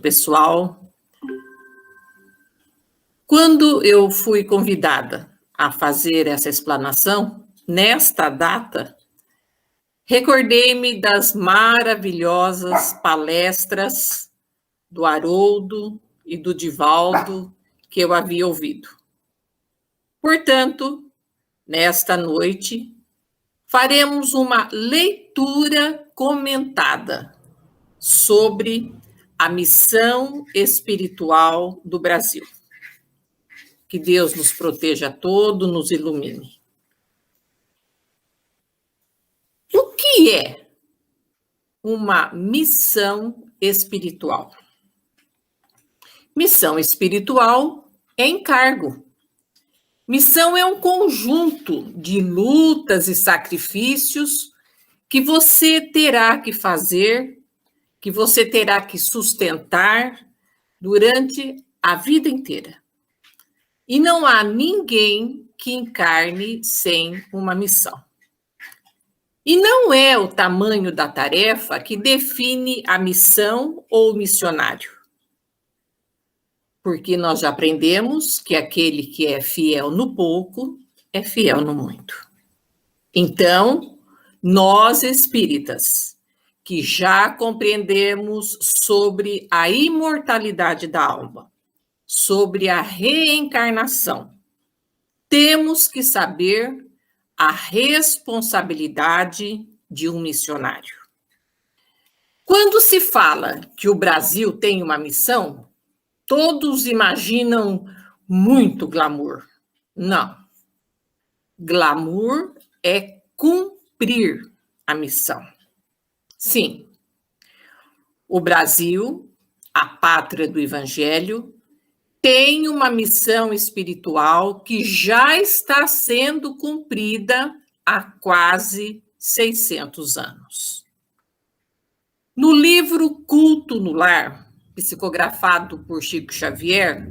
pessoal. Quando eu fui convidada a fazer essa explanação, nesta data, recordei-me das maravilhosas palestras do Haroldo e do Divaldo que eu havia ouvido. Portanto, nesta noite, faremos uma leitura comentada sobre a missão espiritual do Brasil. Que Deus nos proteja a todos, nos ilumine. O que é uma missão espiritual? Missão espiritual é encargo. Missão é um conjunto de lutas e sacrifícios que você terá que fazer, que você terá que sustentar durante a vida inteira. E não há ninguém que encarne sem uma missão. E não é o tamanho da tarefa que define a missão ou o missionário. Porque nós já aprendemos que aquele que é fiel no pouco é fiel no muito. Então, nós espíritas, que já compreendemos sobre a imortalidade da alma, sobre a reencarnação, temos que saber a responsabilidade de um missionário. Quando se fala que o Brasil tem uma missão, todos imaginam muito glamour. Não. Glamour é cumprir a missão. Sim, o Brasil, a pátria do Evangelho, tem uma missão espiritual que já está sendo cumprida há quase 600 anos. No livro Culto no Lar, psicografado por Chico Xavier,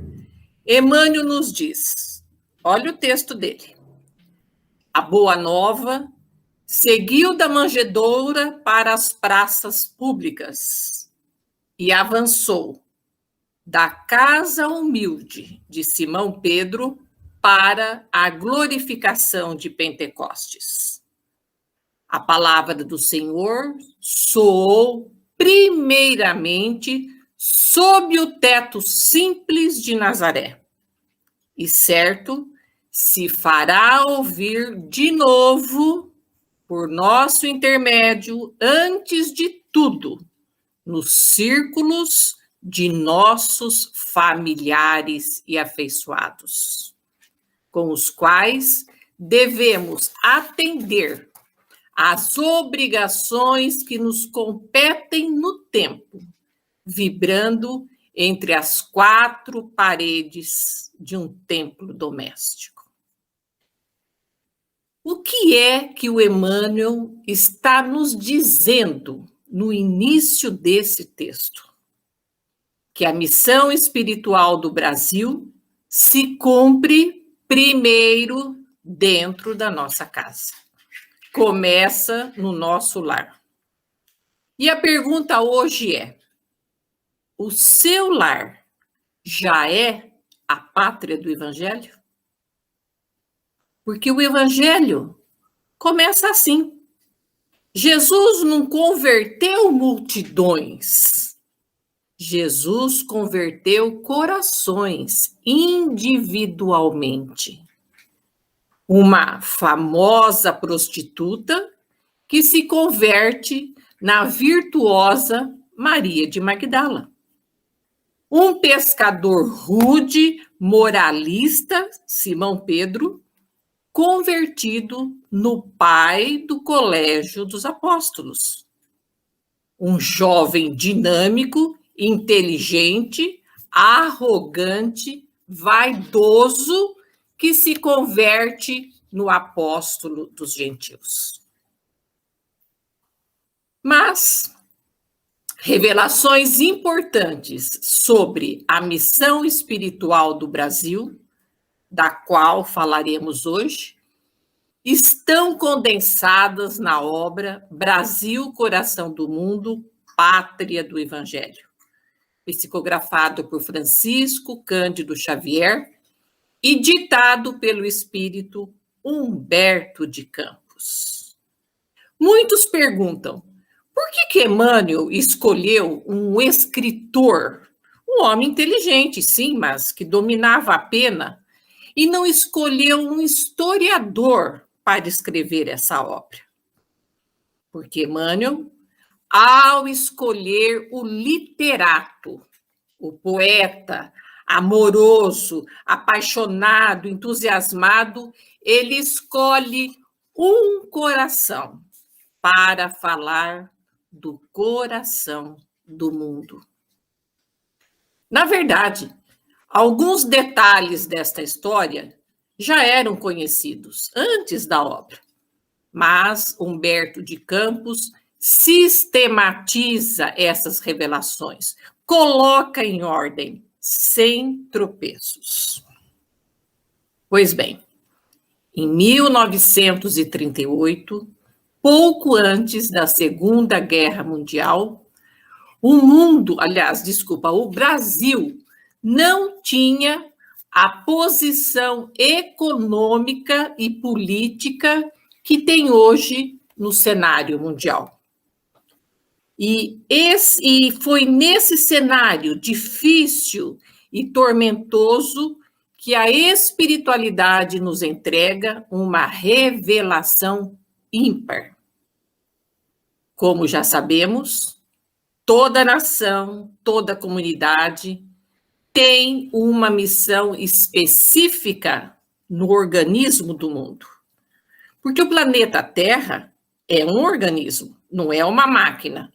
Emmanuel nos diz, olha o texto dele, a Boa Nova seguiu da manjedoura para as praças públicas e avançou da casa humilde de Simão Pedro para a glorificação de Pentecostes. A palavra do Senhor soou primeiramente sob o teto simples de Nazaré. E certo, se fará ouvir de novo, por nosso intermédio, antes de tudo, nos círculos de nossos familiares e afeiçoados, com os quais devemos atender às obrigações que nos competem no tempo, vibrando entre as quatro paredes de um templo doméstico. O que é que o Emmanuel está nos dizendo no início desse texto? Que a missão espiritual do Brasil se cumpre primeiro dentro da nossa casa. Começa no nosso lar. E a pergunta hoje é: o seu lar já é a pátria do Evangelho? Porque o Evangelho começa assim. Jesus não converteu multidões. Jesus converteu corações individualmente. Uma famosa prostituta que se converte na virtuosa Maria de Magdala. Um pescador rude, moralista, Simão Pedro, convertido no pai do Colégio dos Apóstolos. Um jovem dinâmico, inteligente, arrogante, vaidoso, que se converte no apóstolo dos gentios. Mas revelações importantes sobre a missão espiritual do Brasil, da qual falaremos hoje, estão condensadas na obra Brasil, Coração do Mundo, Pátria do Evangelho, psicografado por Francisco Cândido Xavier e ditado pelo espírito Humberto de Campos. Muitos perguntam, por que Emmanuel escolheu um escritor, um homem inteligente, sim, mas que dominava a pena, e não escolheu um historiador para escrever essa obra? Porque Emmanuel, ao escolher o literato, o poeta, amoroso, apaixonado, entusiasmado, ele escolhe um coração para falar do coração do mundo. Na verdade, alguns detalhes desta história já eram conhecidos antes da obra, mas Humberto de Campos sistematiza essas revelações, coloca em ordem, sem tropeços. Pois bem, em 1938, pouco antes da Segunda Guerra Mundial, o Brasil não tinha a posição econômica e política que tem hoje no cenário mundial. E foi nesse cenário difícil e tormentoso que a espiritualidade nos entrega uma revelação ímpar. Como já sabemos, toda nação, toda comunidade tem uma missão específica no organismo do mundo. Porque o planeta Terra é um organismo, não é uma máquina.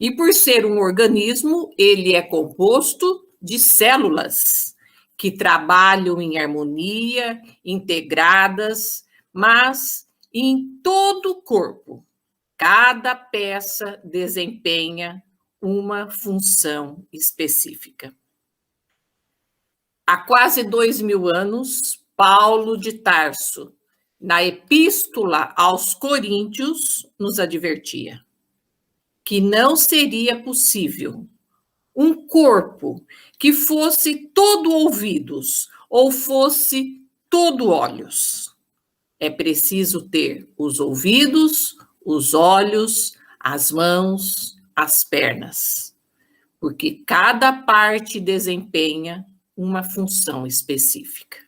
E por ser um organismo, ele é composto de células que trabalham em harmonia, integradas, mas em todo o corpo. Cada peça desempenha uma função específica. Há quase 2000 anos, Paulo de Tarso, na Epístola aos Coríntios, nos advertia que não seria possível um corpo que fosse todo ouvidos ou fosse todo olhos. É preciso ter os ouvidos, os olhos, as mãos, as pernas, porque cada parte desempenha uma função específica.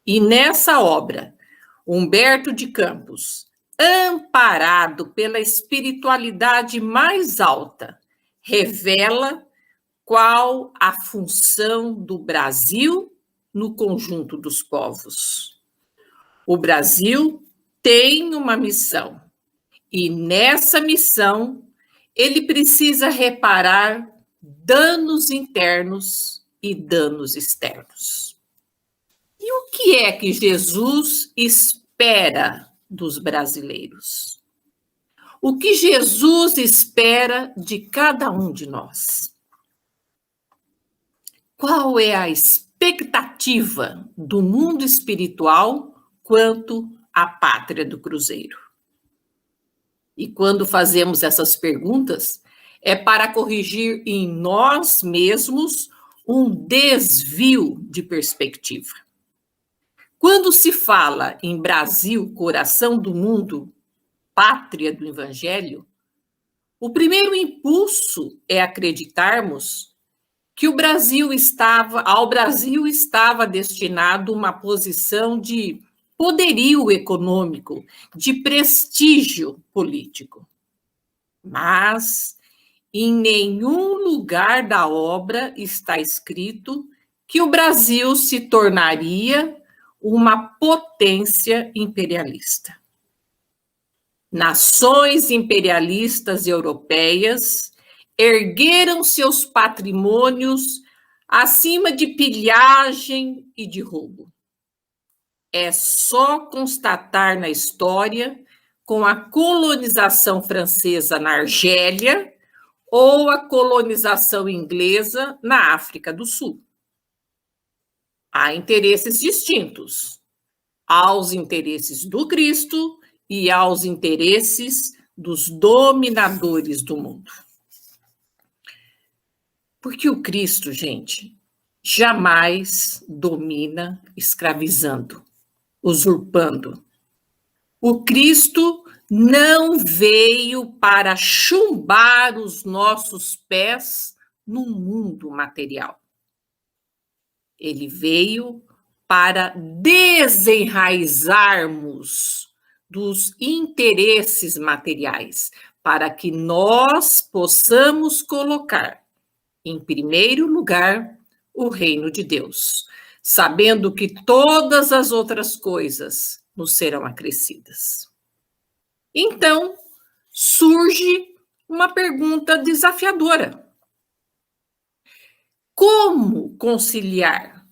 E nessa obra, Humberto de Campos, amparado pela espiritualidade mais alta, revela qual a função do Brasil no conjunto dos povos. O Brasil tem uma missão, e nessa missão ele precisa reparar danos internos e danos externos. E o que é que Jesus espera dos brasileiros? O que Jesus espera de cada um de nós? Qual é a expectativa do mundo espiritual quanto à pátria do Cruzeiro? E quando fazemos essas perguntas, é para corrigir em nós mesmos um desvio de perspectiva. Quando se fala em Brasil, coração do mundo, pátria do Evangelho, o primeiro impulso é acreditarmos que ao Brasil estava destinado uma posição de poderio econômico, de prestígio político. Mas em nenhum lugar da obra está escrito que o Brasil se tornaria uma potência imperialista. Nações imperialistas europeias ergueram seus patrimônios acima de pilhagem e de roubo. É só constatar na história com a colonização francesa na Argélia ou a colonização inglesa na África do Sul. Há interesses distintos aos interesses do Cristo e aos interesses dos dominadores do mundo. Porque o Cristo, gente, jamais domina escravizando, usurpando. O Cristo não veio para chumbar os nossos pés no mundo material. Ele veio para desenraizarmos dos interesses materiais, para que nós possamos colocar em primeiro lugar o reino de Deus, sabendo que todas as outras coisas nos serão acrescidas. Então, surge uma pergunta desafiadora. Como conciliar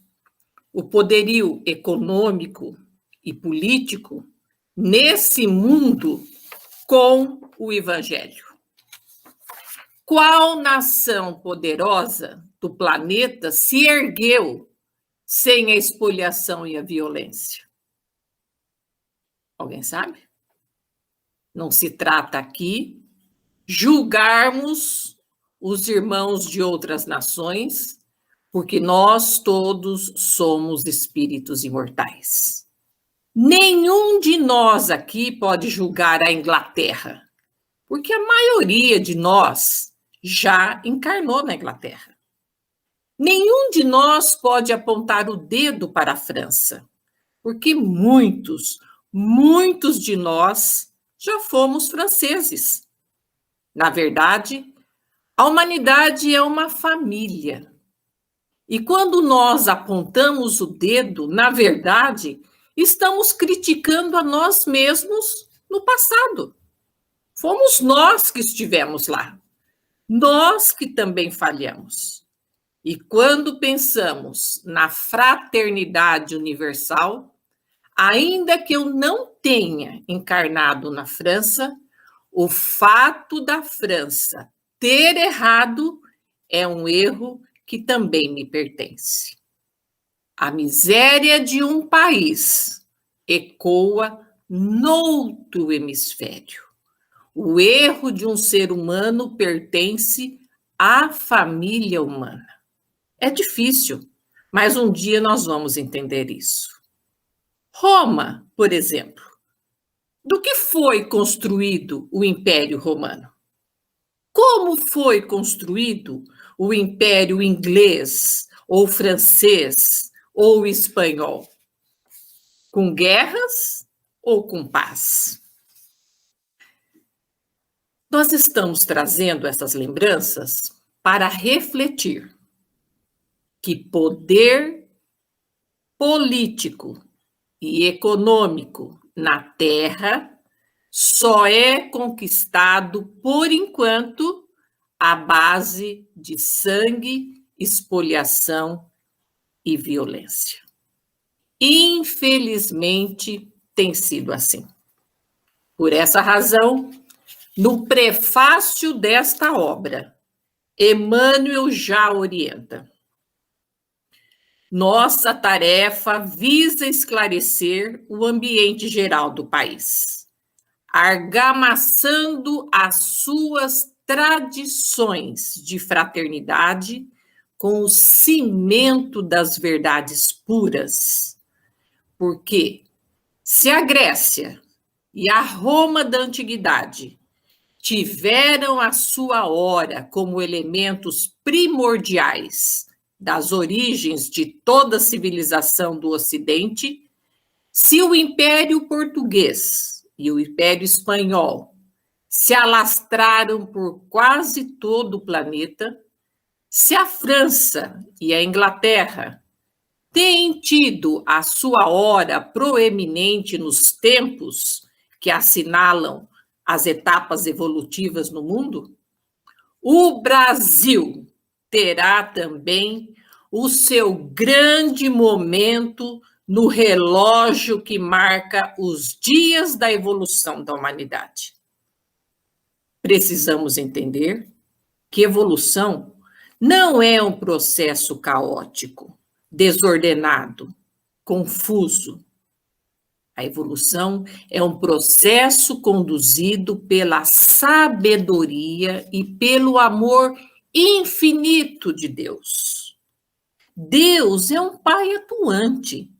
o poderio econômico e político nesse mundo com o Evangelho? Qual nação poderosa do planeta se ergueu sem a espoliação e a violência? Alguém sabe? Não se trata aqui julgarmos os irmãos de outras nações, porque nós todos somos espíritos imortais. Nenhum de nós aqui pode julgar a Inglaterra, porque a maioria de nós já encarnou na Inglaterra. Nenhum de nós pode apontar o dedo para a França, porque muitos de nós já fomos franceses. Na verdade, a humanidade é uma família. E quando nós apontamos o dedo, na verdade, estamos criticando a nós mesmos no passado. Fomos nós que estivemos lá. Nós que também falhamos. E quando pensamos na fraternidade universal, ainda que eu não tenha encarnado na França, o fato da França ter errado é um erro que também me pertence. A miséria de um país ecoa noutro hemisfério. O erro de um ser humano pertence à família humana. É difícil, mas um dia nós vamos entender isso. Roma, por exemplo, do que foi construído o Império Romano? Como foi construído o Império Inglês, ou francês, ou espanhol? Com guerras ou com paz? Nós estamos trazendo essas lembranças para refletir que poder político e econômico na Terra só é conquistado, por enquanto, à base de sangue, espoliação e violência. Infelizmente, tem sido assim. Por essa razão, no prefácio desta obra, Emmanuel já orienta. Nossa tarefa visa esclarecer o ambiente geral do país, argamassando as suas tradições de fraternidade com o cimento das verdades puras. Porque se a Grécia e a Roma da antiguidade tiveram a sua hora como elementos primordiais das origens de toda a civilização do Ocidente, se o Império Português e o Império Espanhol se alastraram por quase todo o planeta, se a França e a Inglaterra têm tido a sua hora proeminente nos tempos que assinalam as etapas evolutivas no mundo, o Brasil terá também o seu grande momento no relógio que marca os dias da evolução da humanidade. Precisamos entender que evolução não é um processo caótico, desordenado, confuso. A evolução é um processo conduzido pela sabedoria e pelo amor infinito de Deus. Deus é um Pai atuante.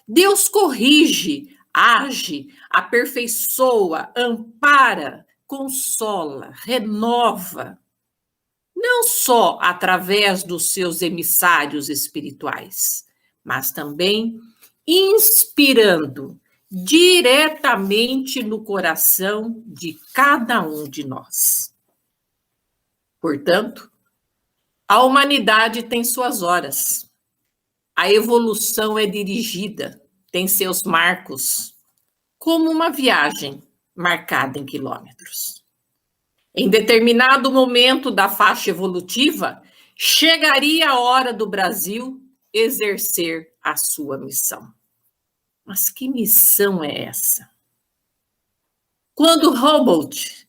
Deus corrige, age, aperfeiçoa, ampara, consola, renova, não só através dos seus emissários espirituais, mas também inspirando diretamente no coração de cada um de nós. Portanto, a humanidade tem suas horas. A evolução é dirigida, tem seus marcos, como uma viagem marcada em quilômetros. Em determinado momento da faixa evolutiva, chegaria a hora do Brasil exercer a sua missão. Mas que missão é essa? Quando Humboldt,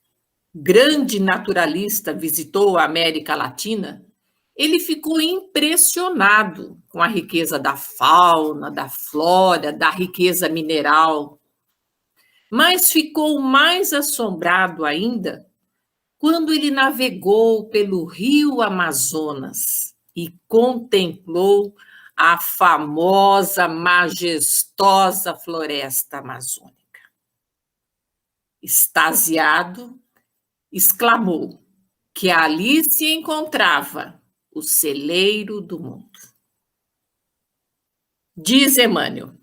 grande naturalista, visitou a América Latina, ele ficou impressionado com a riqueza da fauna, da flora, da riqueza mineral. Mas ficou mais assombrado ainda quando ele navegou pelo rio Amazonas e contemplou a famosa, majestosa floresta amazônica. Extasiado, exclamou que ali se encontrava o celeiro do mundo. Diz Emmanuel,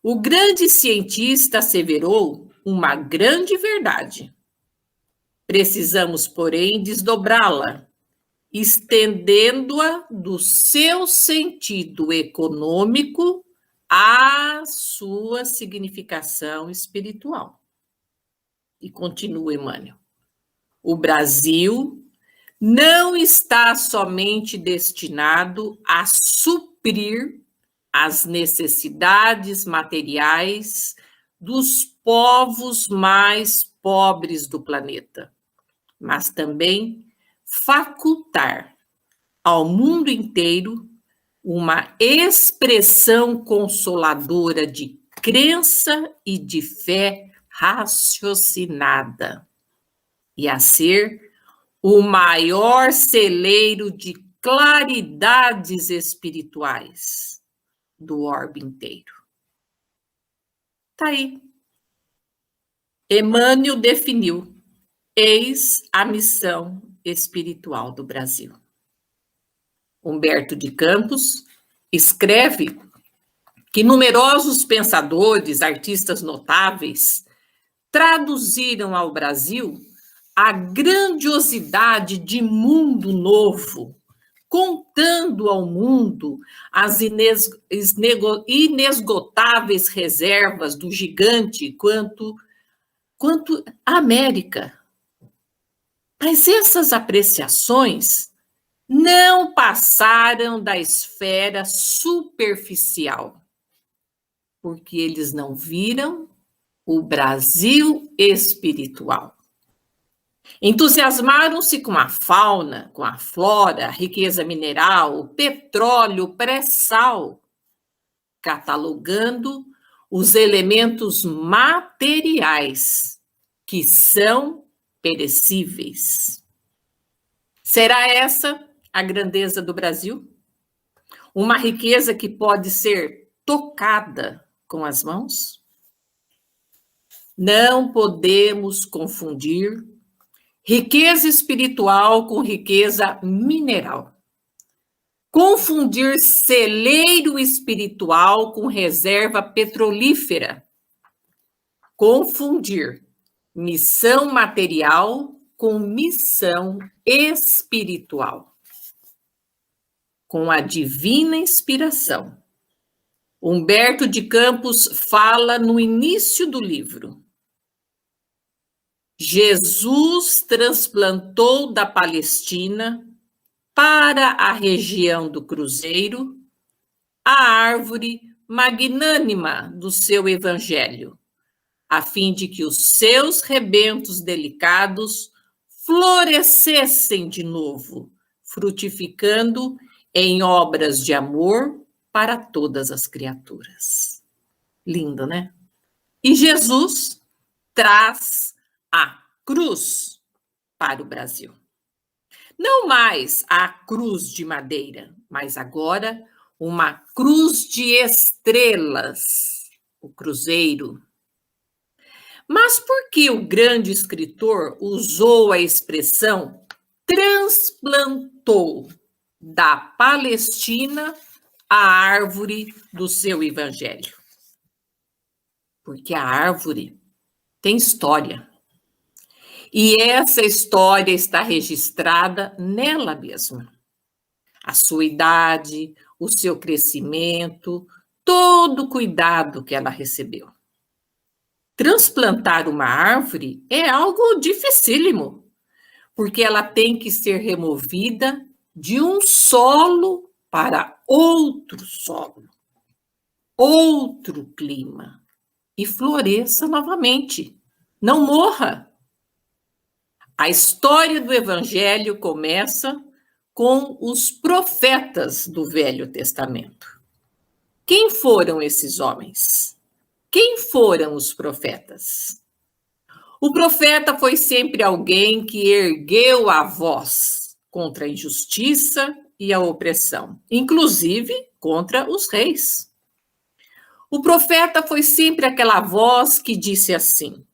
o grande cientista asseverou uma grande verdade. Precisamos, porém, desdobrá-la, estendendo-a do seu sentido econômico à sua significação espiritual. E continua Emmanuel. O Brasil não está somente destinado a suprir as necessidades materiais dos povos mais pobres do planeta, mas também facultar ao mundo inteiro uma expressão consoladora de crença e de fé raciocinada, e a ser o maior celeiro de claridades espirituais do orbe inteiro. Tá aí. Emmanuel definiu: eis a missão espiritual do Brasil. Humberto de Campos escreve que numerosos pensadores, artistas notáveis, traduziram ao Brasil a grandiosidade de mundo novo, contando ao mundo as inesgotáveis reservas do gigante quanto a América. Mas essas apreciações não passaram da esfera superficial, porque eles não viram o Brasil espiritual. Entusiasmaram-se com a fauna, com a flora, a riqueza mineral, o petróleo, o pré-sal, catalogando os elementos materiais que são perecíveis. Será essa a grandeza do Brasil? Uma riqueza que pode ser tocada com as mãos? Não podemos confundir riqueza espiritual com riqueza mineral. Confundir celeiro espiritual com reserva petrolífera. Confundir missão material com missão espiritual. Com a divina inspiração, Humberto de Campos fala no início do livro: Jesus transplantou da Palestina para a região do Cruzeiro a árvore magnânima do seu evangelho, a fim de que os seus rebentos delicados florescessem de novo, frutificando em obras de amor para todas as criaturas. Lindo, né? E Jesus traz a cruz para o Brasil. Não mais a cruz de madeira, mas agora uma cruz de estrelas, o cruzeiro. Mas por que o grande escritor usou a expressão transplantou da Palestina a árvore do seu evangelho? Porque a árvore tem história. E essa história está registrada nela mesma. A sua idade, o seu crescimento, todo o cuidado que ela recebeu. Transplantar uma árvore é algo dificílimo, porque ela tem que ser removida de um solo para outro solo, outro clima, e floresça novamente. Não morra. A história do Evangelho começa com os profetas do Velho Testamento. Quem foram esses homens? Quem foram os profetas? O profeta foi sempre alguém que ergueu a voz contra a injustiça e a opressão, inclusive contra os reis. O profeta foi sempre aquela voz que disse assim: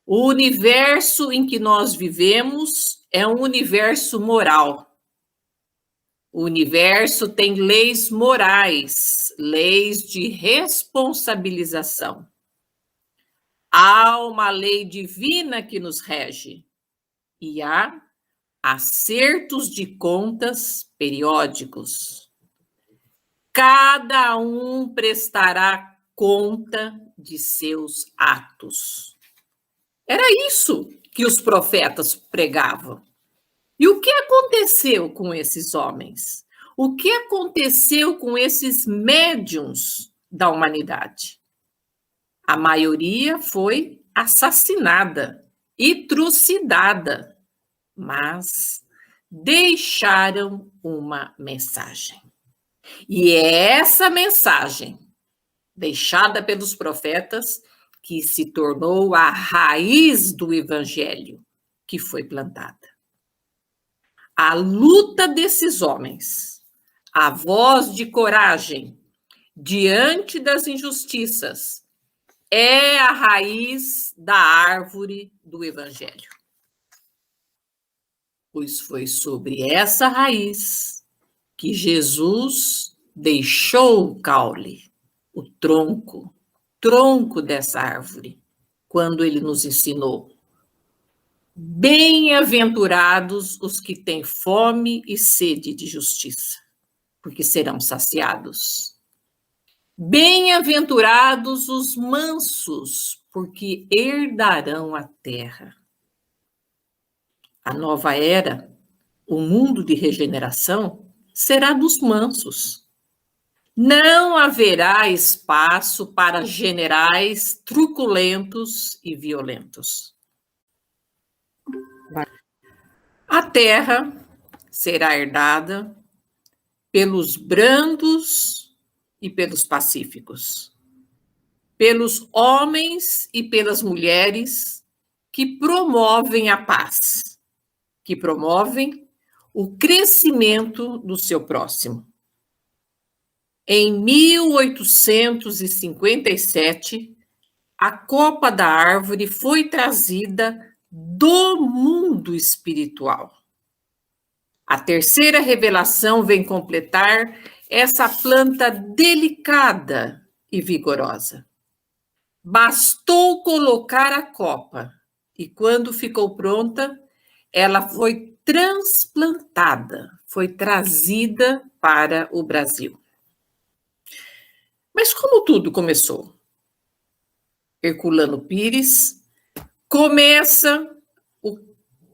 o universo em que nós vivemos é um universo moral. O universo tem leis morais, leis de responsabilização. Há uma lei divina que nos rege e há acertos de contas periódicos. Cada um prestará conta de seus atos. Era isso que os profetas pregavam. E o que aconteceu com esses homens? O que aconteceu com esses médiuns da humanidade? A maioria foi assassinada e trucidada, mas deixaram uma mensagem. E é essa mensagem, deixada pelos profetas, que se tornou a raiz do evangelho que foi plantada. A luta desses homens, a voz de coragem diante das injustiças, é a raiz da árvore do evangelho. Pois foi sobre essa raiz que Jesus deixou o caule, o tronco dessa árvore, quando ele nos ensinou: bem-aventurados os que têm fome e sede de justiça, porque serão saciados. Bem-aventurados os mansos, porque herdarão a terra. A nova era, o mundo de regeneração, será dos mansos. Não haverá espaço para generais truculentos e violentos. A terra será herdada pelos brandos e pelos pacíficos, pelos homens e pelas mulheres que promovem a paz, que promovem o crescimento do seu próximo. Em 1857, a copa da árvore foi trazida do mundo espiritual. A terceira revelação vem completar essa planta delicada e vigorosa. Bastou colocar a copa e, quando ficou pronta, ela foi transplantada, foi trazida para o Brasil. Mas como tudo começou? Herculano Pires começa o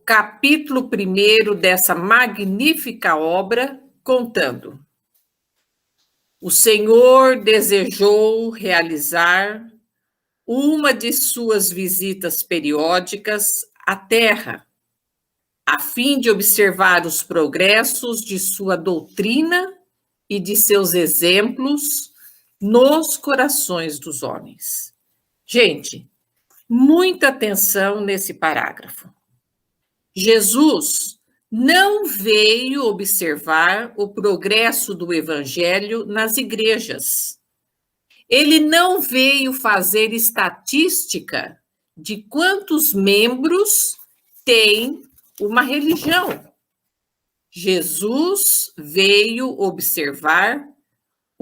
capítulo 1 dessa magnífica obra contando: o Senhor desejou realizar uma de suas visitas periódicas à Terra, a fim de observar os progressos de sua doutrina e de seus exemplos nos corações dos homens. Gente, muita atenção nesse parágrafo. Jesus não veio observar o progresso do evangelho nas igrejas. Ele não veio fazer estatística de quantos membros tem uma religião. Jesus veio observar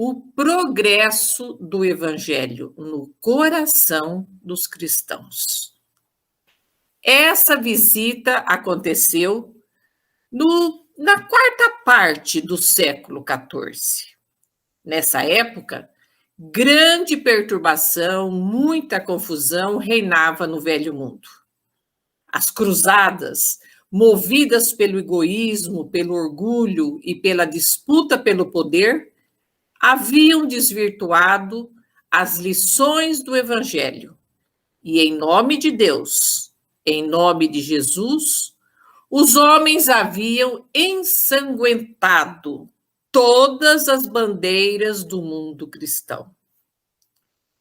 o progresso do evangelho no coração dos cristãos. Essa visita aconteceu na quarta parte do século XIV. Nessa época, grande perturbação, muita confusão reinava no Velho Mundo. As cruzadas, movidas pelo egoísmo, pelo orgulho e pela disputa pelo poder, haviam desvirtuado as lições do Evangelho. E em nome de Deus, em nome de Jesus, os homens haviam ensanguentado todas as bandeiras do mundo cristão.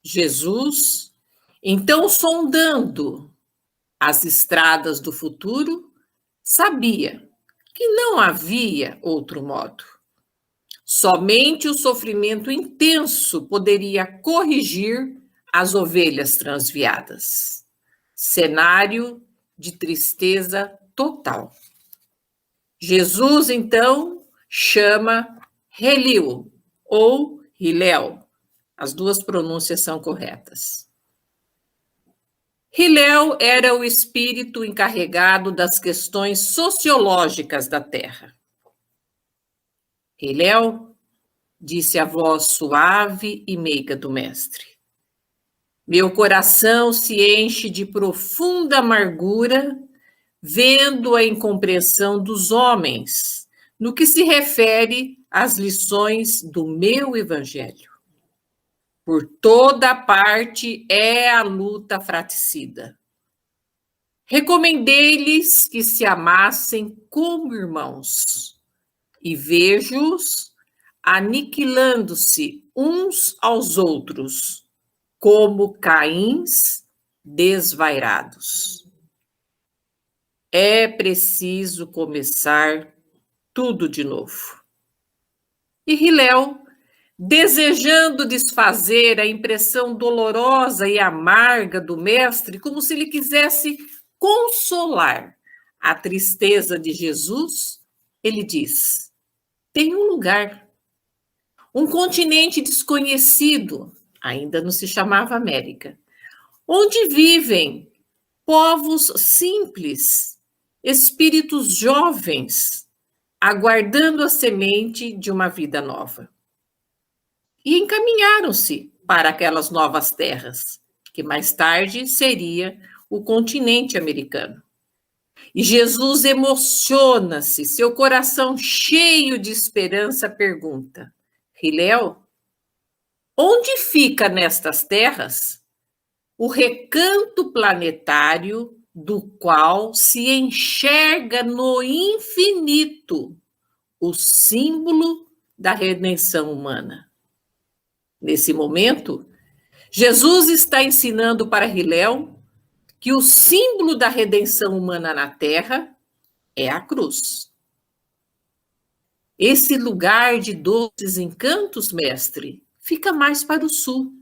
Jesus, então, sondando as estradas do futuro, sabia que não havia outro modo. Somente o sofrimento intenso poderia corrigir as ovelhas transviadas. Cenário de tristeza total. Jesus, então, chama Heliu ou Hilel. As duas pronúncias são corretas. Hilel era o espírito encarregado das questões sociológicas da Terra. Hilel, disse a voz suave e meiga do mestre, meu coração se enche de profunda amargura vendo a incompreensão dos homens no que se refere às lições do meu evangelho. Por toda parte é a luta fratricida. Recomendei-lhes que se amassem como irmãos e vejo-os aniquilando-se uns aos outros, como Caíns desvairados. É preciso começar tudo de novo. E Hilel, desejando desfazer a impressão dolorosa e amarga do mestre, como se ele quisesse consolar a tristeza de Jesus, ele diz: tem um lugar, um continente desconhecido, ainda não se chamava América, onde vivem povos simples, espíritos jovens, aguardando a semente de uma vida nova. E encaminharam-se para aquelas novas terras, que mais tarde seria o continente americano. E Jesus emociona-se, seu coração cheio de esperança pergunta: Hilel, onde fica nestas terras o recanto planetário do qual se enxerga no infinito o símbolo da redenção humana? Nesse momento, Jesus está ensinando para Hilel que o símbolo da redenção humana na Terra é a cruz. Esse lugar de doces encantos, mestre, fica mais para o sul.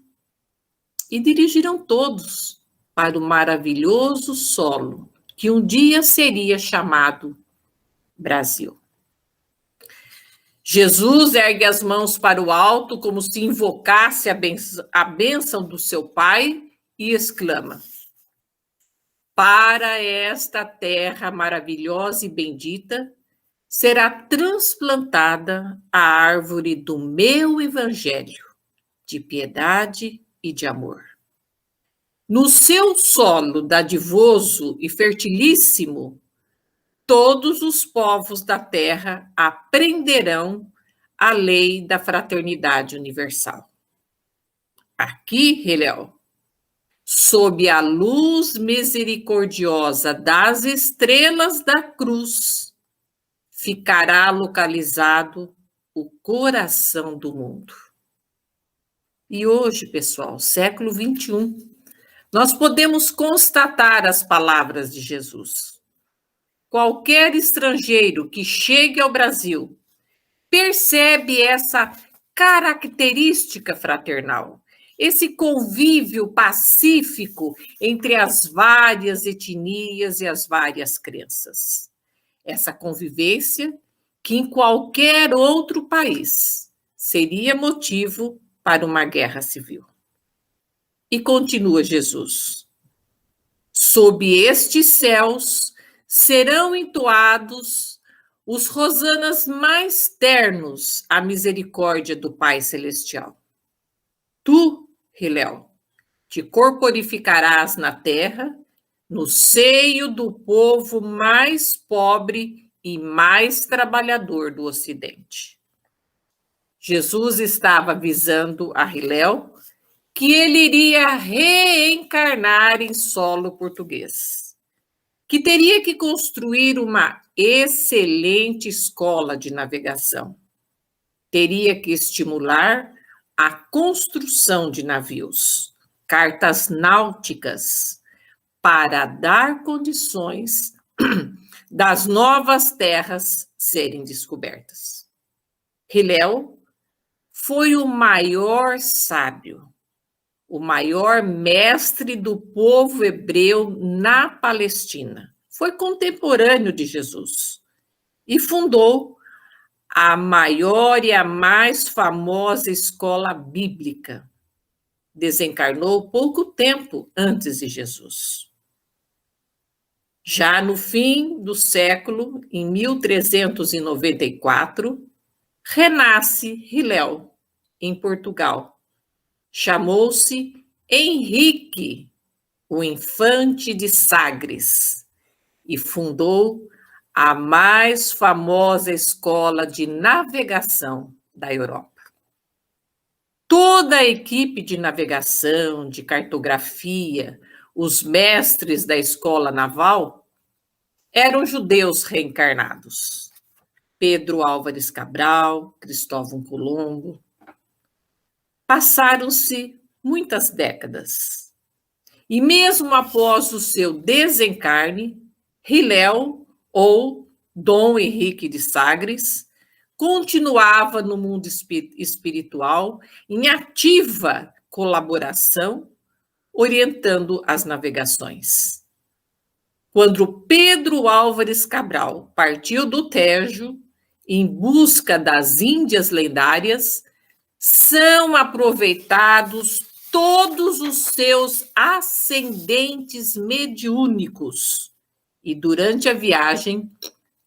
E dirigiram todos para o maravilhoso solo que um dia seria chamado Brasil. Jesus ergue as mãos para o alto como se invocasse a bênção do seu Pai e exclama: para esta terra maravilhosa e bendita será transplantada a árvore do meu evangelho, de piedade e de amor. No seu solo dadivoso e fertilíssimo, todos os povos da terra aprenderão a lei da fraternidade universal. Aqui, Hilel, sob a luz misericordiosa das estrelas da cruz, ficará localizado o coração do mundo. E hoje, pessoal, século 21, nós podemos constatar as palavras de Jesus. qualquer estrangeiro que chegue ao Brasil percebe essa característica fraternal, esse convívio pacífico entre as várias etnias e as várias crenças. Essa convivência que em qualquer outro país seria motivo para uma guerra civil. E continua Jesus: sob estes céus serão entoados os rosanas mais ternos à misericórdia do Pai Celestial. Tu, Hilel, te corporificarás na terra, no seio do povo mais pobre e mais trabalhador do Ocidente. Jesus estava avisando a Hilel que ele iria reencarnar em solo português, que teria que construir uma excelente escola de navegação, teria que estimular a construção de navios, cartas náuticas, para dar condições das novas terras serem descobertas. Hilel foi o maior sábio, o maior mestre do povo hebreu na Palestina. Foi contemporâneo de Jesus e fundou a maior e a mais famosa escola bíblica. Desencarnou pouco tempo antes de Jesus. Já no fim do século, em 1394, renasce Hilel, em Portugal. Chamou-se Henrique, o Infante de Sagres, e fundou a mais famosa escola de navegação da Europa. Toda a equipe de navegação, de cartografia, os mestres da escola naval, eram judeus reencarnados. Pedro Álvares Cabral, Cristóvão Colombo. Passaram-se muitas décadas. E mesmo após o seu desencarne, Hilel, ou Dom Henrique de Sagres, continuava no mundo espiritual em ativa colaboração, orientando as navegações. Quando Pedro Álvares Cabral partiu do Tejo em busca das Índias lendárias, são aproveitados todos os seus ascendentes mediúnicos. E durante a viagem,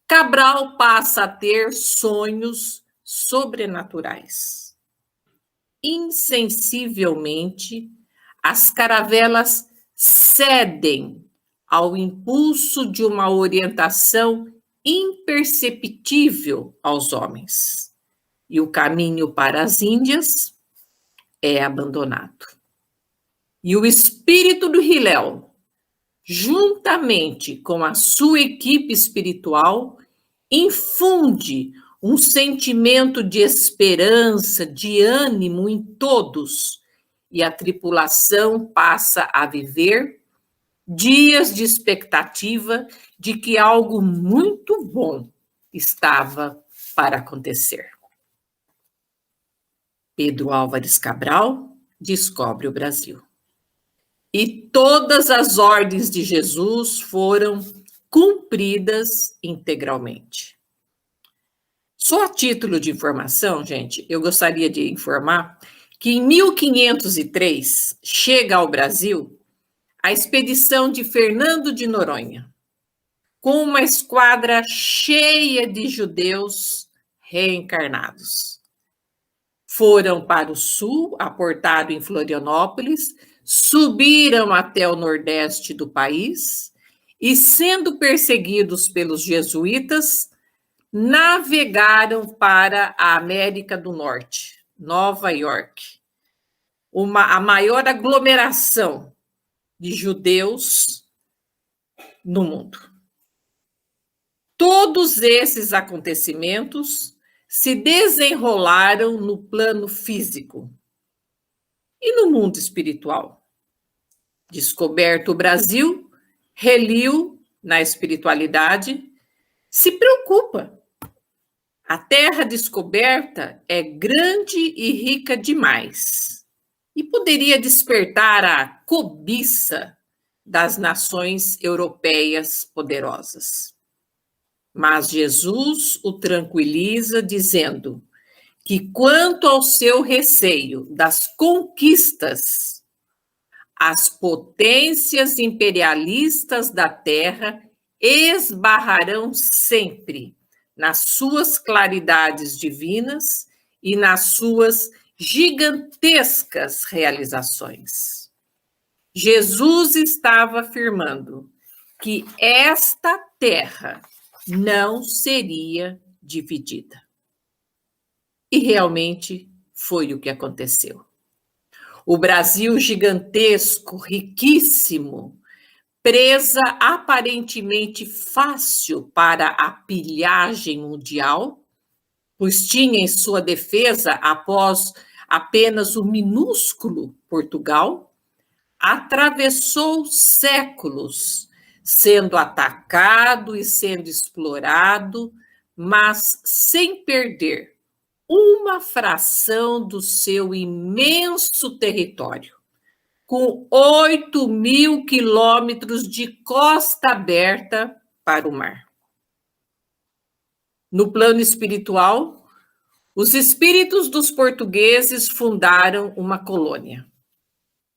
Cabral passa a ter sonhos sobrenaturais. Insensivelmente, as caravelas cedem ao impulso de uma orientação imperceptível aos homens. E o caminho para as Índias é abandonado. E o espírito do Hilel, juntamente com a sua equipe espiritual, infunde um sentimento de esperança, de ânimo em todos, e a tripulação passa a viver dias de expectativa de que algo muito bom estava para acontecer. Pedro Álvares Cabral descobre o Brasil. E todas as ordens de Jesus foram cumpridas integralmente. Só a título de informação, gente, eu gostaria de informar que em 1503 chega ao Brasil a expedição de Fernando de Noronha, com uma esquadra cheia de judeus reencarnados. Foram para o sul, aportaram em Florianópolis, subiram até o nordeste do país e, sendo perseguidos pelos jesuítas, navegaram para a América do Norte, Nova York, a maior aglomeração de judeus no mundo. Todos esses acontecimentos se desenrolaram no plano físico e no mundo espiritual. Descoberto o Brasil, reliu na espiritualidade, se preocupa. A terra descoberta é grande e rica demais e poderia despertar a cobiça das nações europeias poderosas. Mas Jesus o tranquiliza, dizendo que, quanto ao seu receio das conquistas, as potências imperialistas da terra esbarrarão sempre nas suas claridades divinas e nas suas gigantescas realizações. Jesus estava afirmando que esta terra não seria dividida. E realmente foi o que aconteceu. O Brasil gigantesco, riquíssimo, presa aparentemente fácil para a pilhagem mundial, pois tinha em sua defesa, após apenas o minúsculo Portugal, atravessou séculos, sendo atacado e sendo explorado, mas sem perder uma fração do seu imenso território, com 8.000 quilômetros de costa aberta para o mar. No plano espiritual, os espíritos dos portugueses fundaram uma colônia,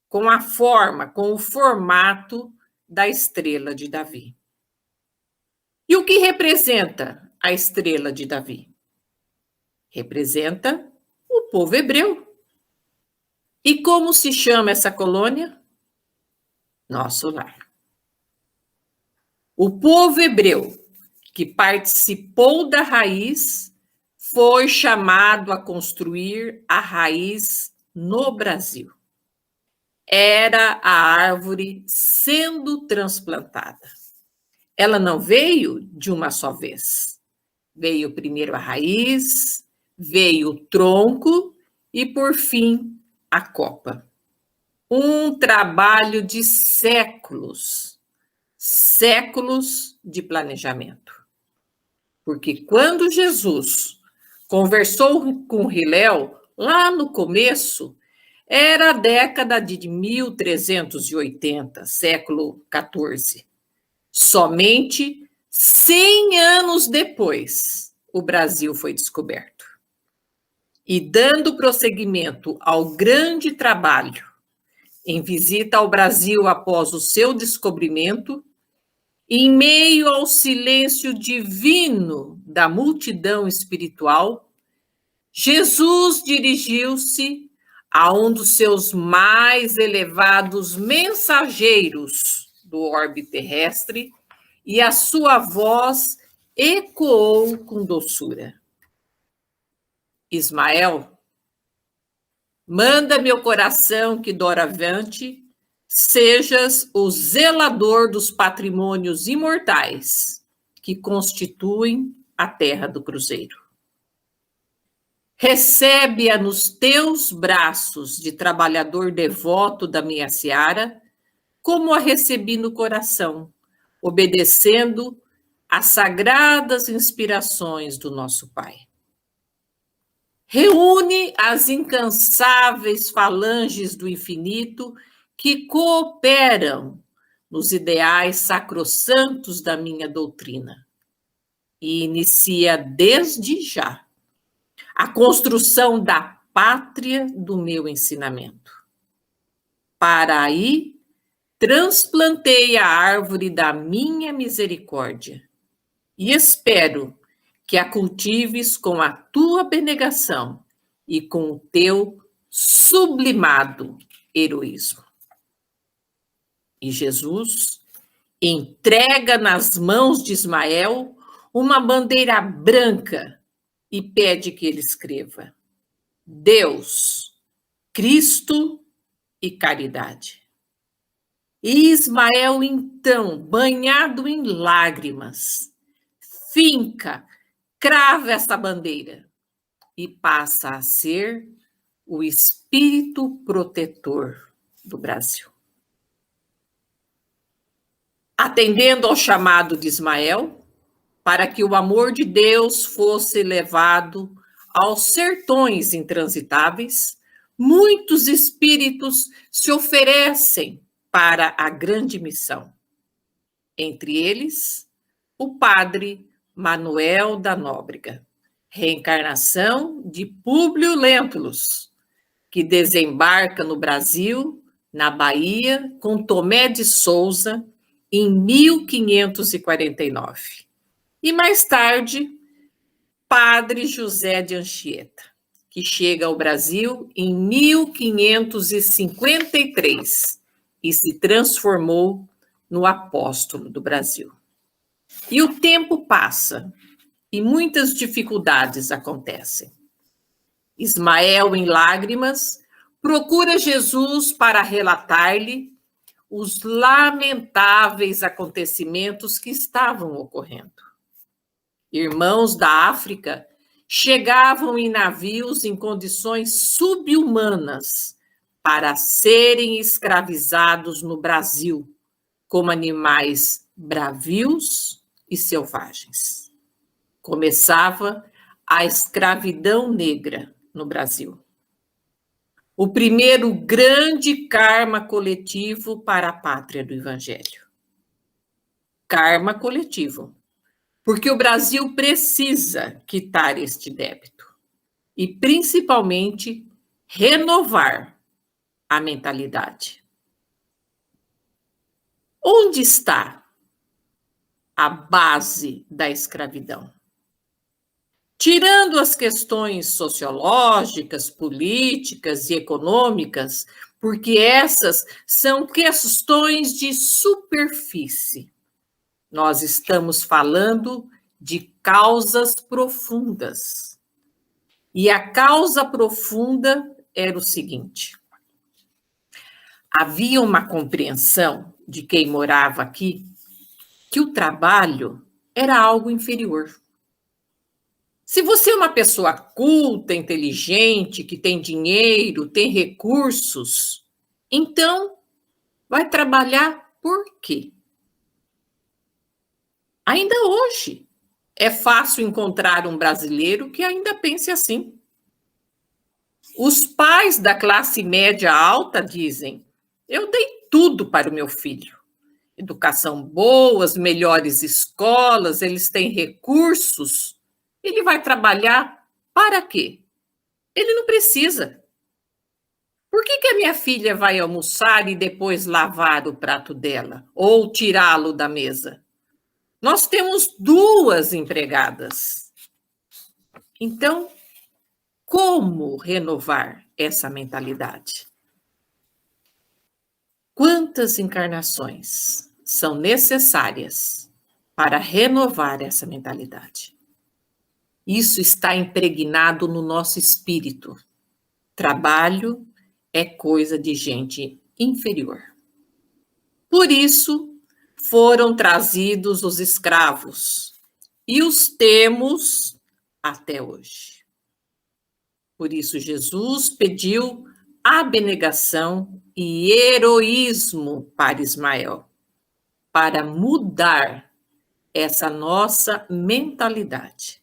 com a forma, com o formato da estrela de Davi. E o que representa a estrela de Davi? Representa o povo hebreu. E como se chama essa colônia? Nosso lar. O povo hebreu que participou da raiz foi chamado a construir a raiz no Brasil. Era a árvore sendo transplantada. Ela não veio de uma só vez. Veio primeiro a raiz, veio o tronco e, por fim, a copa. Um trabalho de séculos de planejamento. Porque quando Jesus conversou com Hilel, lá no começo, era a década de 1380, século XIV. Somente 100 anos depois, o Brasil foi descoberto. E dando prosseguimento ao grande trabalho, em visita ao Brasil após o seu descobrimento, em meio ao silêncio divino da multidão espiritual, Jesus dirigiu-se a um dos seus mais elevados mensageiros do orbe terrestre e a sua voz ecoou com doçura. Ismael, manda meu coração que doravante sejas o zelador dos patrimônios imortais que constituem a terra do cruzeiro. Recebe-a nos teus braços de trabalhador devoto da minha seara, como a recebi no coração, obedecendo às sagradas inspirações do nosso Pai. Reúne as incansáveis falanges do infinito que cooperam nos ideais sacrossantos da minha doutrina e inicia desde já a construção da pátria do meu ensinamento. Para aí, transplantei a árvore da minha misericórdia e espero que a cultives com a tua abnegação e com o teu sublimado heroísmo. E Jesus entrega nas mãos de Ismael uma bandeira branca e pede que ele escreva: Deus, Cristo e caridade. E Ismael, então, banhado em lágrimas, finca, crava esta bandeira e passa a ser o espírito protetor do Brasil. Atendendo ao chamado de Ismael, para que o amor de Deus fosse levado aos sertões intransitáveis, muitos espíritos se oferecem para a grande missão. Entre eles, o padre Manuel da Nóbrega, reencarnação de Públio Lentulus, que desembarca no Brasil, na Bahia, com Tomé de Souza, em 1549. E mais tarde, Padre José de Anchieta, que chega ao Brasil em 1553 e se transformou no apóstolo do Brasil. E o tempo passa e muitas dificuldades acontecem. Ismael, em lágrimas, procura Jesus para relatar-lhe os lamentáveis acontecimentos que estavam ocorrendo. Irmãos da África chegavam em navios em condições subhumanas para serem escravizados no Brasil, como animais bravios e selvagens. Começava a escravidão negra no Brasil. O primeiro grande karma coletivo para a pátria do Evangelho. Karma coletivo. Porque o Brasil precisa quitar este débito e, principalmente, renovar a mentalidade. Onde está a base da escravidão? Tirando as questões sociológicas, políticas e econômicas, porque essas são questões de superfície. Nós estamos falando de causas profundas. E a causa profunda era o seguinte: havia uma compreensão de quem morava aqui que o trabalho era algo inferior. Se você é uma pessoa culta, inteligente, que tem dinheiro, tem recursos, então vai trabalhar por quê? Ainda hoje é fácil encontrar um brasileiro que ainda pense assim. Os pais da classe média alta dizem: eu dei tudo para o meu filho. Educação boa, as melhores escolas, eles têm recursos. Ele vai trabalhar para quê? Ele não precisa. Por que a minha filha vai almoçar e depois lavar o prato dela? Ou tirá-lo da mesa? Nós temos 2 empregadas. Então, como renovar essa mentalidade? Quantas encarnações são necessárias para renovar essa mentalidade? Isso está impregnado no nosso espírito. Trabalho é coisa de gente inferior. Por isso, foram trazidos os escravos e os temos até hoje. Por isso, Jesus pediu abnegação e heroísmo para Ismael, para mudar essa nossa mentalidade.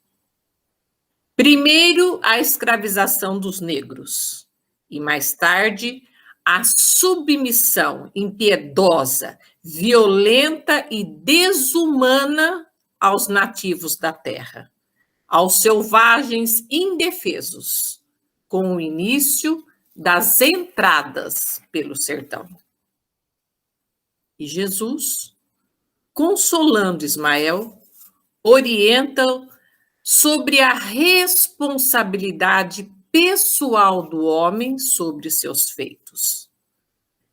Primeiro, a escravização dos negros, e mais tarde, a submissão impiedosa, violenta e desumana aos nativos da terra, aos selvagens indefesos, com o início das entradas pelo sertão. E Jesus, consolando Ismael, orienta sobre a responsabilidade pessoal do homem sobre seus feitos.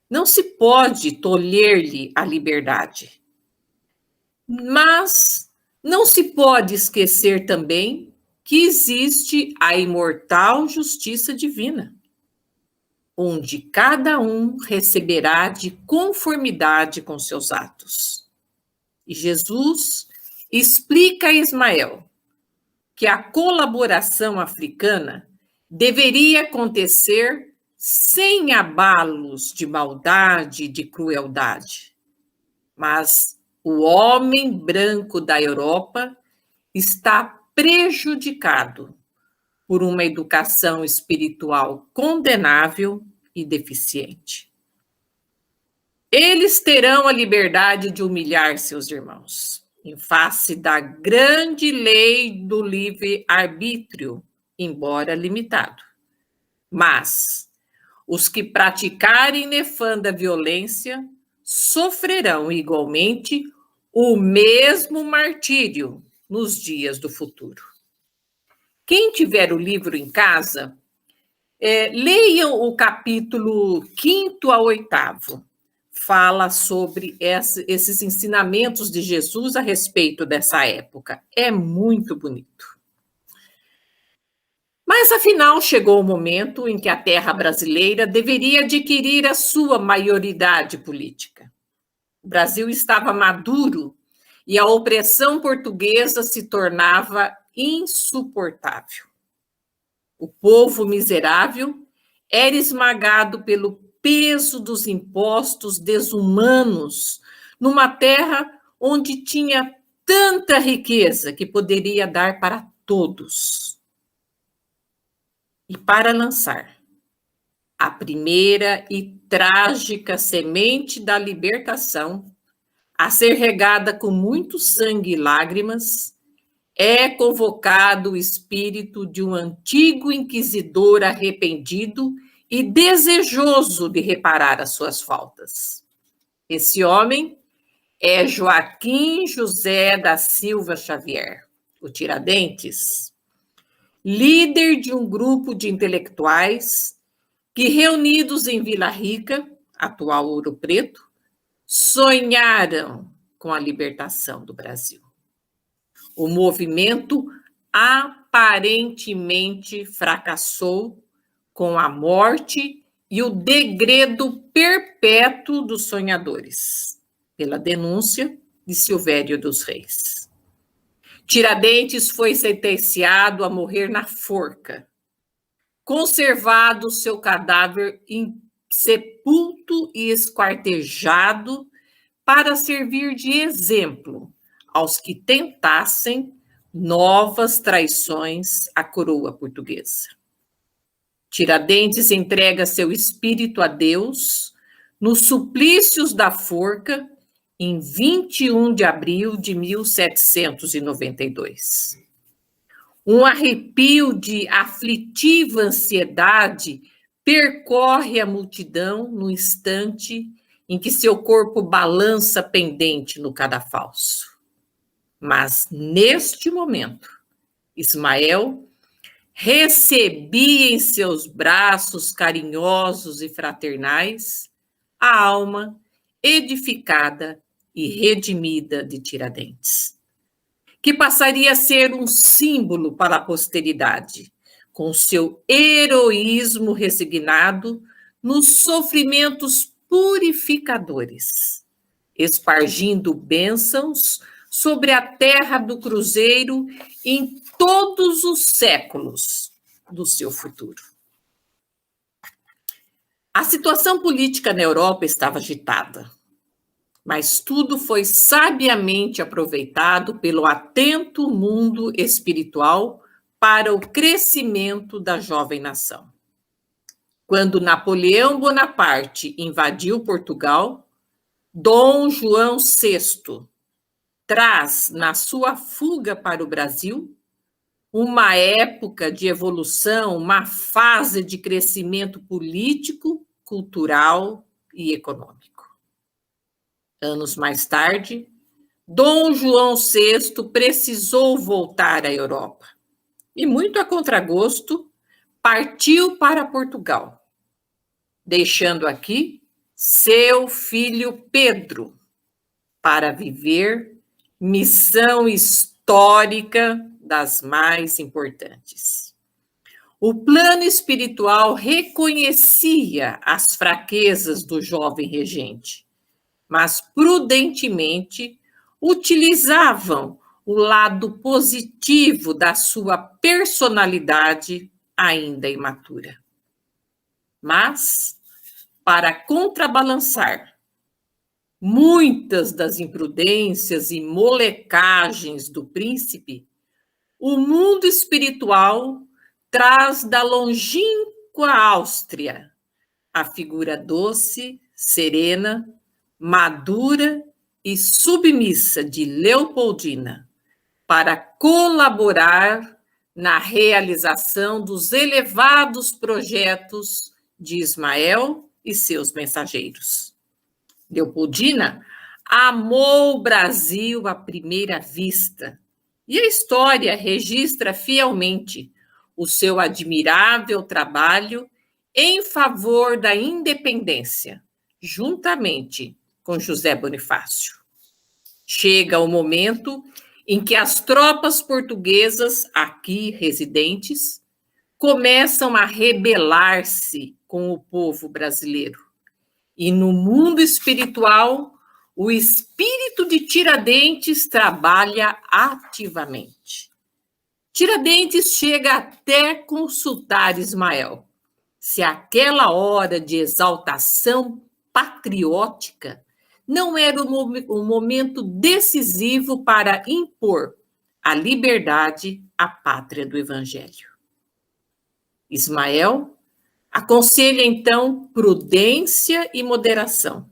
Não se pode tolher-lhe a liberdade, mas não se pode esquecer também que existe a imortal justiça divina, onde cada um receberá de conformidade com seus atos. E Jesus explica a Ismael que a colaboração africana deveria acontecer sem abalos de maldade e de crueldade. Mas o homem branco da Europa está prejudicado por uma educação espiritual condenável e deficiente. Eles terão a liberdade de humilhar seus irmãos, em face da grande lei do livre-arbítrio, embora limitado. Mas os que praticarem nefanda violência sofrerão igualmente o mesmo martírio nos dias do futuro. Quem tiver o livro em casa, leiam o capítulo 5º a 8º. Fala sobre esses ensinamentos de Jesus a respeito dessa época. É muito bonito. Mas, afinal, chegou o momento em que a terra brasileira deveria adquirir a sua maioridade política. O Brasil estava maduro e a opressão portuguesa se tornava insuportável. O povo miserável era esmagado pelo peso dos impostos desumanos numa terra onde tinha tanta riqueza que poderia dar para todos. E para lançar a primeira e trágica semente da libertação, a ser regada com muito sangue e lágrimas, é convocado o espírito de um antigo inquisidor arrependido e desejoso de reparar as suas faltas. Esse homem é Joaquim José da Silva Xavier, o Tiradentes, líder de um grupo de intelectuais que, reunidos em Vila Rica, atual Ouro Preto, sonharam com a libertação do Brasil. O movimento aparentemente fracassou com a morte e o degredo perpétuo dos sonhadores, pela denúncia de Silvério dos Reis. Tiradentes foi sentenciado a morrer na forca, conservado seu cadáver insepulto e esquartejado para servir de exemplo aos que tentassem novas traições à coroa portuguesa. Tiradentes entrega seu espírito a Deus nos suplícios da forca em 21 de abril de 1792. Um arrepio de aflitiva ansiedade percorre a multidão no instante em que seu corpo balança pendente no cadafalso. Mas, neste momento, Ismael recebia em seus braços carinhosos e fraternais a alma edificada e redimida de Tiradentes, que passaria a ser um símbolo para a posteridade, com seu heroísmo resignado nos sofrimentos purificadores, espargindo bênçãos sobre a terra do Cruzeiro em todos os séculos do seu futuro. A situação política na Europa estava agitada, mas tudo foi sabiamente aproveitado pelo atento mundo espiritual para o crescimento da jovem nação. Quando Napoleão Bonaparte invadiu Portugal, Dom João VI traz, na sua fuga para o Brasil, uma época de evolução, uma fase de crescimento político, cultural e econômico. Anos mais tarde, Dom João VI precisou voltar à Europa e, muito a contragosto, partiu para Portugal, deixando aqui seu filho Pedro para viver missão histórica das mais importantes. O plano espiritual reconhecia as fraquezas do jovem regente, mas prudentemente utilizavam o lado positivo da sua personalidade ainda imatura. Mas, para contrabalançar muitas das imprudências e molecagens do príncipe, o mundo espiritual traz da longínqua Áustria a figura doce, serena, madura e submissa de Leopoldina, para colaborar na realização dos elevados projetos de Ismael e seus mensageiros. Leopoldina amou o Brasil à primeira vista, e a história registra fielmente o seu admirável trabalho em favor da independência, juntamente com José Bonifácio. Chega o momento em que as tropas portuguesas aqui residentes começam a rebelar-se com o povo brasileiro. E no mundo espiritual, o espírito de Tiradentes trabalha ativamente. Tiradentes chega até consultar Ismael se aquela hora de exaltação patriótica não era o momento decisivo para impor a liberdade à pátria do Evangelho. Ismael aconselha, então, prudência e moderação,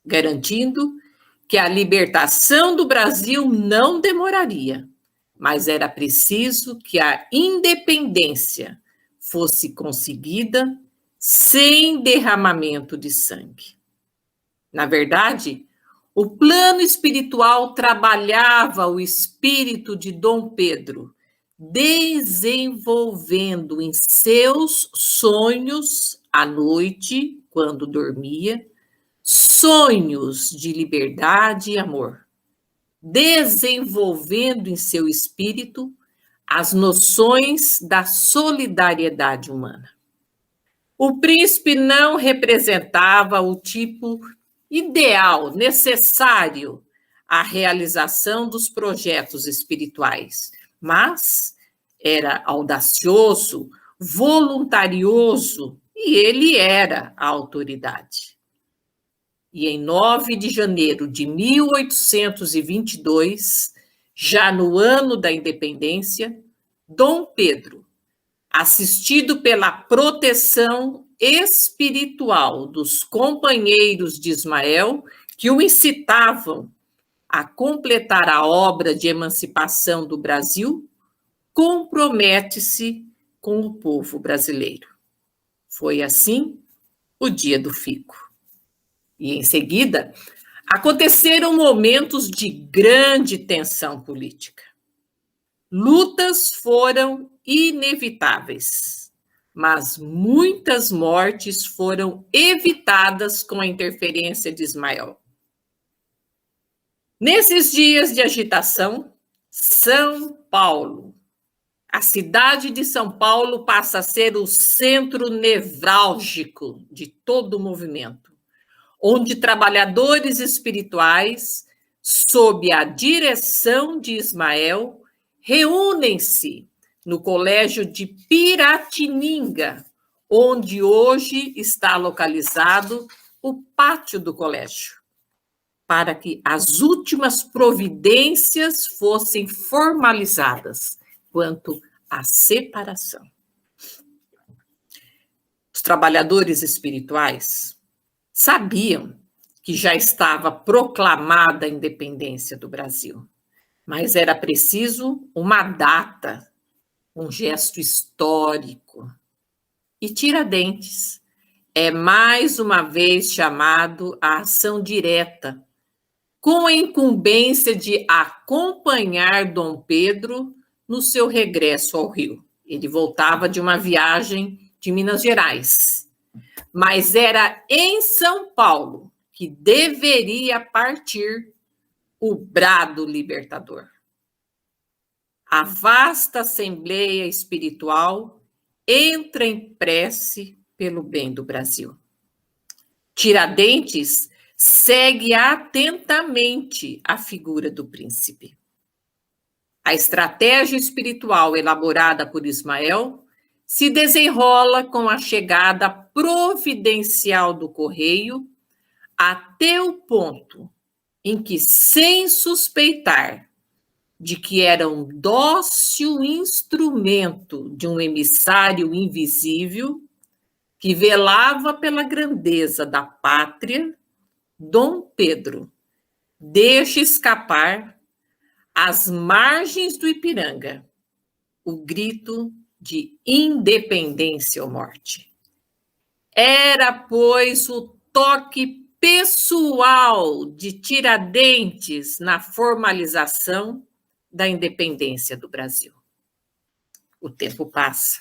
garantindo que a libertação do Brasil não demoraria, mas era preciso que a independência fosse conseguida sem derramamento de sangue. Na verdade, o plano espiritual trabalhava o espírito de Dom Pedro, desenvolvendo em seus sonhos à noite, quando dormia, sonhos de liberdade e amor, desenvolvendo em seu espírito as noções da solidariedade humana. O príncipe não representava o tipo ideal, necessário à realização dos projetos espirituais, mas era audacioso, voluntarioso, e ele era a autoridade. E em 9 de janeiro de 1822, já no ano da independência, Dom Pedro, assistido pela proteção espiritual dos companheiros de Ismael, que o incitavam a completar a obra de emancipação do Brasil, compromete-se com o povo brasileiro. Foi assim o dia do fico. E, em seguida, aconteceram momentos de grande tensão política. Lutas foram inevitáveis, mas muitas mortes foram evitadas com a interferência de Ismael. Nesses dias de agitação, São Paulo, a cidade de São Paulo passa a ser o centro nevrálgico de todo o movimento, onde trabalhadores espirituais, sob a direção de Ismael, reúnem-se no colégio de Piratininga, onde hoje está localizado o pátio do colégio, para que as últimas providências fossem formalizadas quanto à separação. Os trabalhadores espirituais sabiam que já estava proclamada a independência do Brasil, mas era preciso uma data, um gesto histórico. E Tiradentes é mais uma vez chamado à ação direta, com a incumbência de acompanhar Dom Pedro no seu regresso ao Rio. Ele voltava de uma viagem de Minas Gerais, mas era em São Paulo que deveria partir o brado libertador. A vasta assembleia espiritual entra em prece pelo bem do Brasil. Tiradentes segue atentamente a figura do príncipe. A estratégia espiritual elaborada por Ismael se desenrola com a chegada providencial do correio até o ponto em que, sem suspeitar, de que era um dócil instrumento de um emissário invisível que velava pela grandeza da pátria, Dom Pedro deixa escapar, às margens do Ipiranga, o grito de independência ou morte. Era, pois, o toque pessoal de Tiradentes na formalização da independência do Brasil. O tempo passa.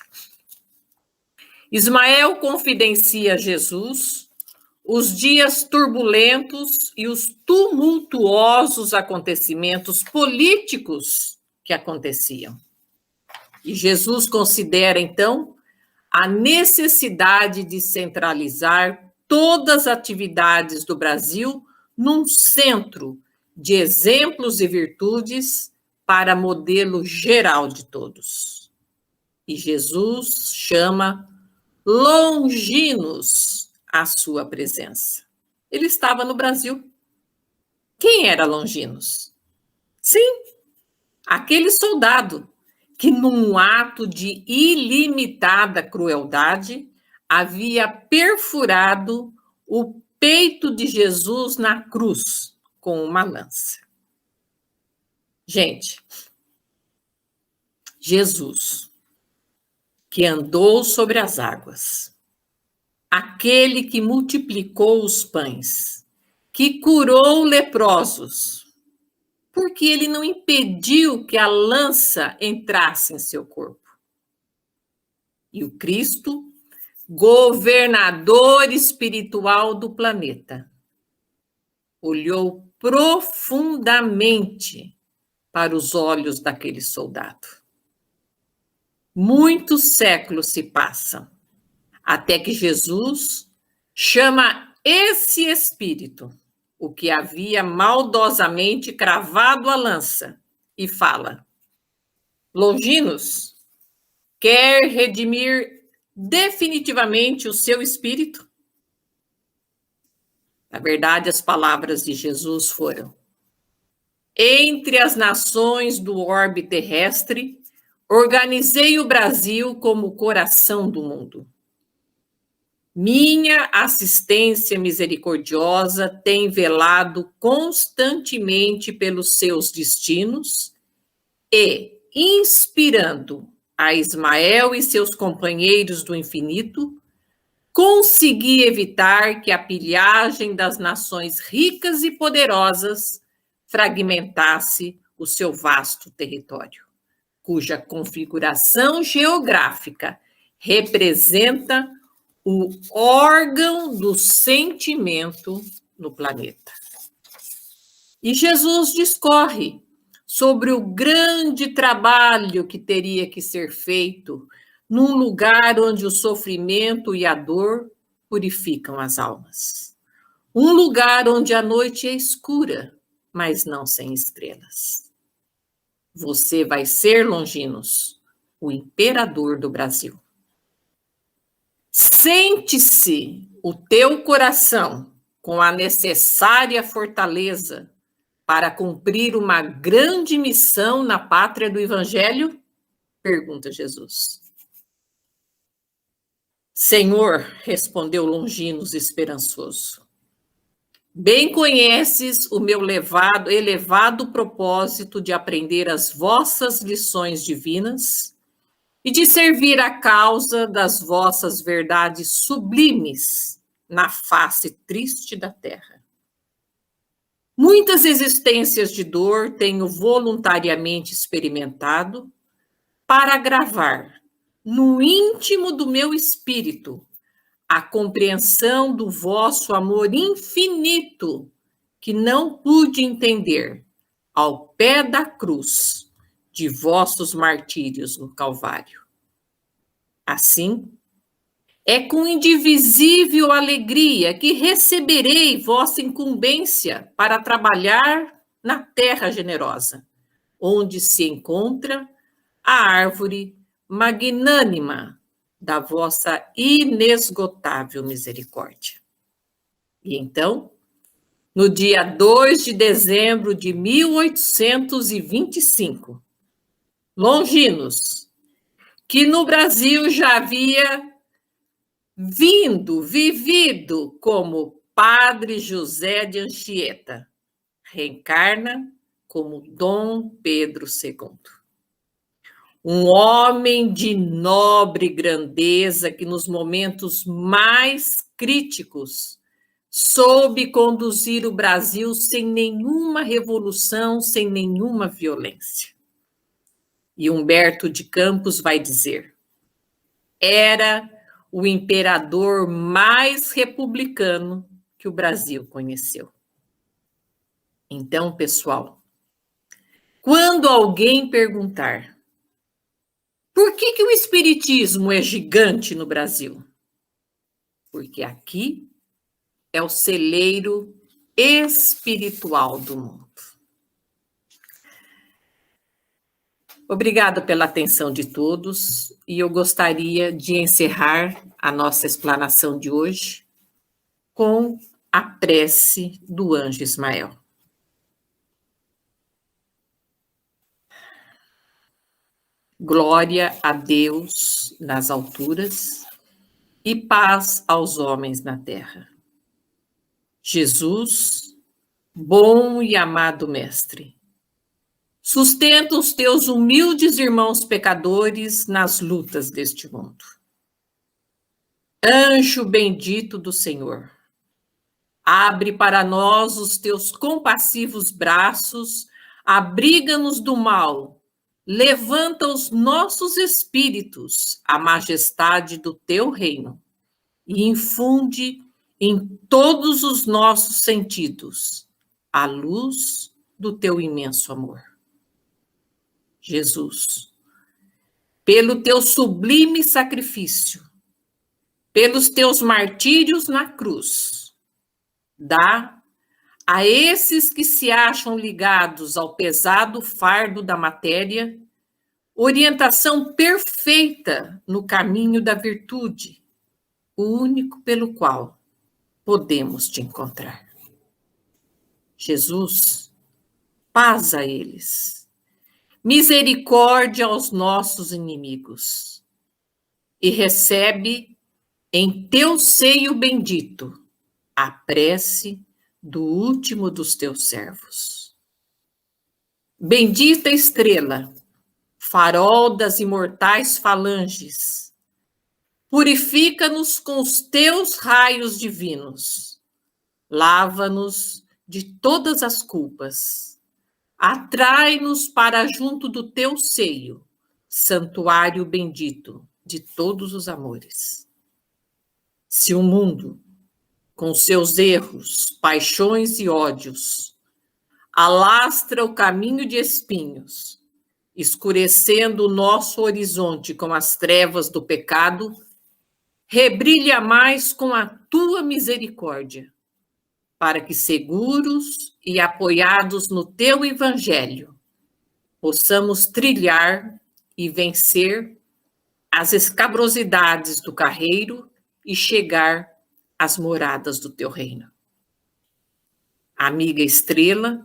Ismael confidencia a Jesus os dias turbulentos e os tumultuosos acontecimentos políticos que aconteciam. E Jesus considera, então, a necessidade de centralizar todas as atividades do Brasil num centro de exemplos e virtudes para modelo geral de todos. E Jesus chama Longinos à sua presença. Ele estava no Brasil. Quem era Longinos? Sim, aquele soldado que, num ato de ilimitada crueldade, havia perfurado o peito de Jesus na cruz com uma lança. Gente, Jesus, que andou sobre as águas, aquele que multiplicou os pães, que curou leprosos, porque ele não impediu que a lança entrasse em seu corpo. E o Cristo, governador espiritual do planeta, olhou profundamente para os olhos daquele soldado. Muitos séculos se passam, até que Jesus chama esse espírito, o que havia maldosamente cravado a lança, e fala: Longinos, quer redimir definitivamente o seu espírito? Na verdade, as palavras de Jesus foram: entre as nações do orbe terrestre, organizei o Brasil como o coração do mundo. Minha assistência misericordiosa tem velado constantemente pelos seus destinos e, inspirando a Ismael e seus companheiros do infinito, consegui evitar que a pilhagem das nações ricas e poderosas fragmentasse o seu vasto território, cuja configuração geográfica representa o órgão do sentimento no planeta. E Jesus discorre sobre o grande trabalho que teria que ser feito num lugar onde o sofrimento e a dor purificam as almas. Um lugar onde a noite é escura, mas não sem estrelas. Você vai ser, Longinos, o imperador do Brasil. Sente-se o teu coração com a necessária fortaleza para cumprir uma grande missão na pátria do Evangelho? Pergunta Jesus. Senhor, respondeu Longinos esperançoso, bem conheces o meu elevado propósito de aprender as vossas lições divinas e de servir a causa das vossas verdades sublimes na face triste da terra. Muitas existências de dor tenho voluntariamente experimentado para agravar no íntimo do meu espírito a compreensão do vosso amor infinito que não pude entender ao pé da cruz de vossos martírios no Calvário. Assim, é com indivisível alegria que receberei vossa incumbência para trabalhar na terra generosa, onde se encontra a árvore magnânima da vossa inesgotável misericórdia. E então, no dia 2 de dezembro de 1825. Longinos, que no Brasil já havia vivido como Padre José de Anchieta, reencarna como Dom Pedro II. Um homem de nobre grandeza que nos momentos mais críticos soube conduzir o Brasil sem nenhuma revolução, sem nenhuma violência. E Humberto de Campos vai dizer: era o imperador mais republicano que o Brasil conheceu. Então, pessoal, quando alguém perguntar por que o espiritismo é gigante no Brasil? Porque aqui é o celeiro espiritual do mundo. Obrigada pela atenção de todos e eu gostaria de encerrar a nossa explanação de hoje com a prece do anjo Ismael. Glória a Deus nas alturas e paz aos homens na terra. Jesus, bom e amado Mestre, sustenta os teus humildes irmãos pecadores nas lutas deste mundo. Anjo bendito do Senhor, abre para nós os teus compassivos braços, abriga-nos do mal, levanta os nossos espíritos à majestade do teu reino e infunde em todos os nossos sentidos a luz do teu imenso amor. Jesus, pelo teu sublime sacrifício, pelos teus martírios na cruz, dá a esses que se acham ligados ao pesado fardo da matéria orientação perfeita no caminho da virtude, o único pelo qual podemos te encontrar. Jesus, paz a eles, misericórdia aos nossos inimigos, e recebe em teu seio bendito a prece do último dos teus servos. Bendita estrela, farol das imortais falanges, purifica-nos com os teus raios divinos, lava-nos de todas as culpas, atrai-nos para junto do teu seio, santuário bendito de todos os amores. Se o mundo, com seus erros, paixões e ódios, alastra o caminho de espinhos, escurecendo o nosso horizonte com as trevas do pecado, rebrilha mais com a tua misericórdia, para que seguros e apoiados no teu evangelho, possamos trilhar e vencer as escabrosidades do carreiro e chegar às moradas do teu reino. Amiga estrela,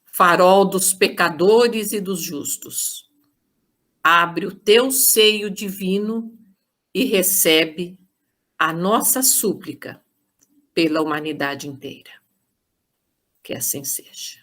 farol dos pecadores e dos justos, abre o teu seio divino e recebe a nossa súplica pela humanidade inteira. Que assim seja.